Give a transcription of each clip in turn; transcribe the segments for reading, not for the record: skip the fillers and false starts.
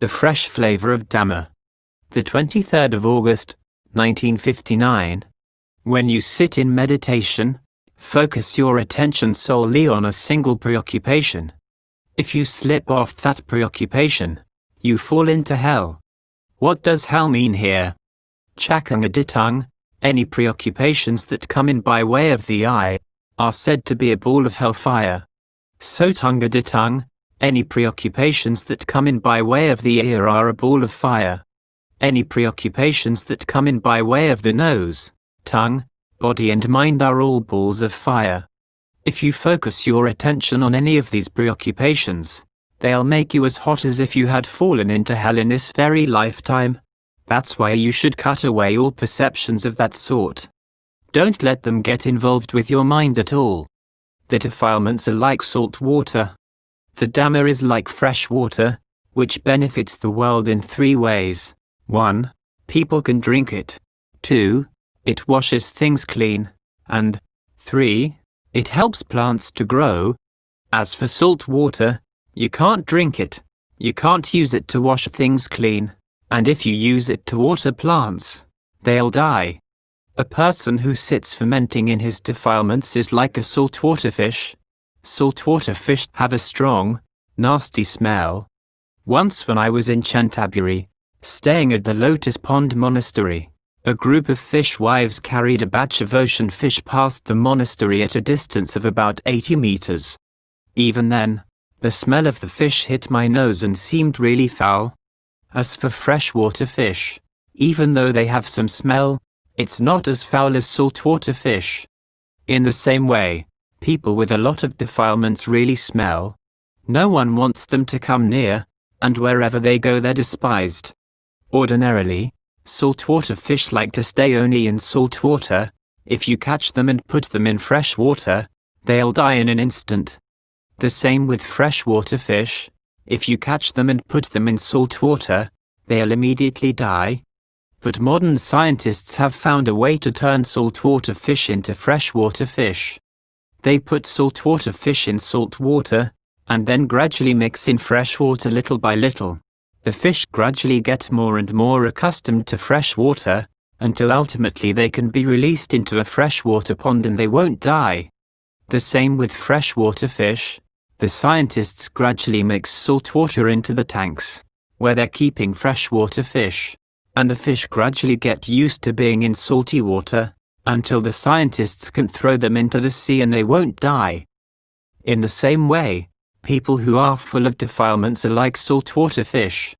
The fresh flavor of Dhamma. The 23rd of August, 1959. When you sit in meditation, focus your attention solely on a single preoccupation. If you slip off that preoccupation, you fall into hell. What does hell mean here? Cakkangaditang, any preoccupations that come in by way of the eye, are said to be a ball of hellfire. Sotangaditang, any preoccupations that come in by way of the ear are a ball of fire. Any preoccupations that come in by way of the nose, tongue, body and mind are all balls of fire. If you focus your attention on any of these preoccupations, they'll make you as hot as if you had fallen into hell in this very lifetime. That's why you should cut away all perceptions of that sort. Don't let them get involved with your mind at all. The defilements are like salt water. The Dhamma is like fresh water, which benefits the world in 3 ways. 1. People can drink it. 2. It washes things clean. And 3. It helps plants to grow. As for salt water, you can't drink it. You can't use it to wash things clean. And if you use it to water plants, they'll die. A person who sits fermenting in his defilements is like a saltwater fish. Saltwater fish have a strong, nasty smell. Once when I was in Canterbury, staying at the Lotus Pond Monastery, a group of fishwives carried a batch of ocean fish past the monastery at a distance of about 80 meters. Even then, the smell of the fish hit my nose and seemed really foul. As for freshwater fish, even though they have some smell, it's not as foul as saltwater fish. In the same way, people with a lot of defilements really smell. No one wants them to come near, and wherever they go they're despised. Ordinarily, saltwater fish like to stay only in salt water. If you catch them and put them in fresh water, they'll die in an instant. The same with freshwater fish. If you catch them and put them in salt water, they'll immediately die. But modern scientists have found a way to turn saltwater fish into freshwater fish. They put saltwater fish in salt water, and then gradually mix in fresh water little by little. The fish gradually get more and more accustomed to fresh water, until ultimately they can be released into a freshwater pond and they won't die. The same with freshwater fish. The scientists gradually mix salt water into the tanks, where they're keeping freshwater fish, and the fish gradually get used to being in salty water, until the scientists can throw them into the sea and they won't die. In the same way, people who are full of defilements are like saltwater fish.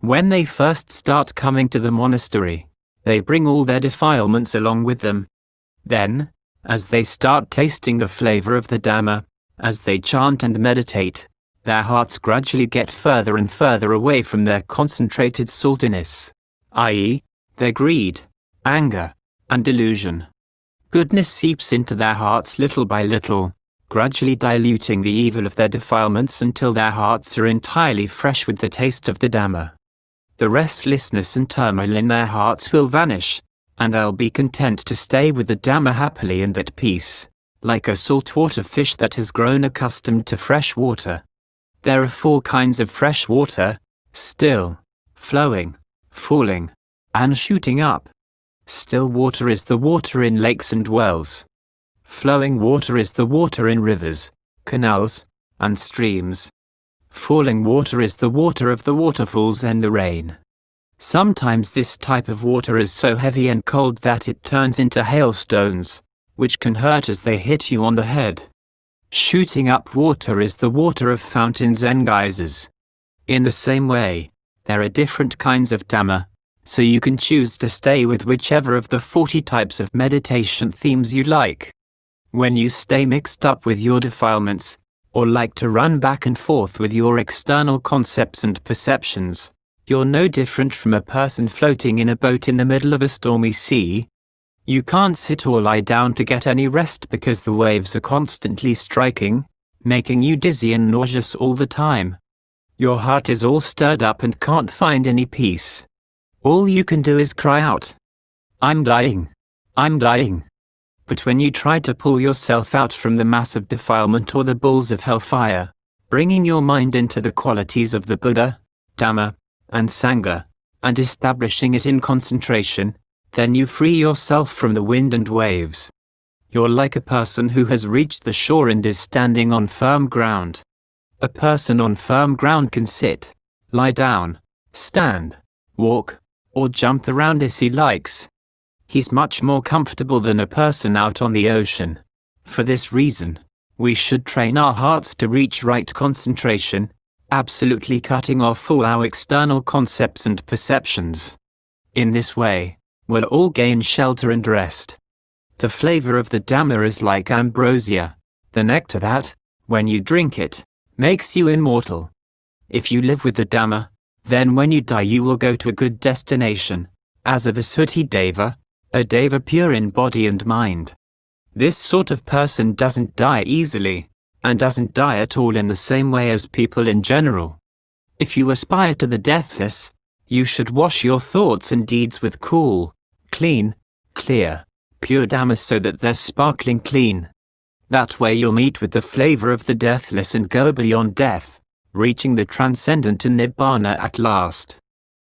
When they first start coming to the monastery, they bring all their defilements along with them. Then, as they start tasting the flavor of the Dhamma, as they chant and meditate, their hearts gradually get further and further away from their concentrated saltiness, i.e., their greed, anger, and delusion. Goodness seeps into their hearts little by little, gradually diluting the evil of their defilements until their hearts are entirely fresh with the taste of the Dhamma. The restlessness and turmoil in their hearts will vanish, and they'll be content to stay with the Dhamma happily and at peace, like a saltwater fish that has grown accustomed to fresh water. There are 4 kinds of fresh water: still, flowing, falling, and shooting up. Still water is the water in lakes and wells. Flowing water is the water in rivers, canals, and streams. Falling water is the water of the waterfalls and the rain. Sometimes this type of water is so heavy and cold that it turns into hailstones, which can hurt as they hit you on the head. Shooting up water is the water of fountains and geysers. In the same way, there are different kinds of Dhamma, so you can choose to stay with whichever of the 40 types of meditation themes you like. When you stay mixed up with your defilements, or like to run back and forth with your external concepts and perceptions, you're no different from a person floating in a boat in the middle of a stormy sea. You can't sit or lie down to get any rest because the waves are constantly striking, making you dizzy and nauseous all the time. Your heart is all stirred up and can't find any peace. All you can do is cry out, "I'm dying. I'm dying." But when you try to pull yourself out from the mass of defilement or the bulls of hellfire, bringing your mind into the qualities of the Buddha, Dhamma, and Sangha, and establishing it in concentration, then you free yourself from the wind and waves. You're like a person who has reached the shore and is standing on firm ground. A person on firm ground can sit, lie down, stand, walk, or jump around as he likes. He's much more comfortable than a person out on the ocean. For this reason, we should train our hearts to reach right concentration, absolutely cutting off all our external concepts and perceptions. In this way, we'll all gain shelter and rest. The flavor of the Dhamma is like ambrosia, the nectar that, when you drink it, makes you immortal. If you live with the Dhamma, then when you die you will go to a good destination, as a Visuddhi Deva, a Deva pure in body and mind. This sort of person doesn't die easily, and doesn't die at all in the same way as people in general. If you aspire to the deathless, you should wash your thoughts and deeds with cool, clean, clear, pure Dhamma so that they're sparkling clean. That way you'll meet with the flavor of the deathless and go beyond death, reaching the transcendent and Nibbana at last.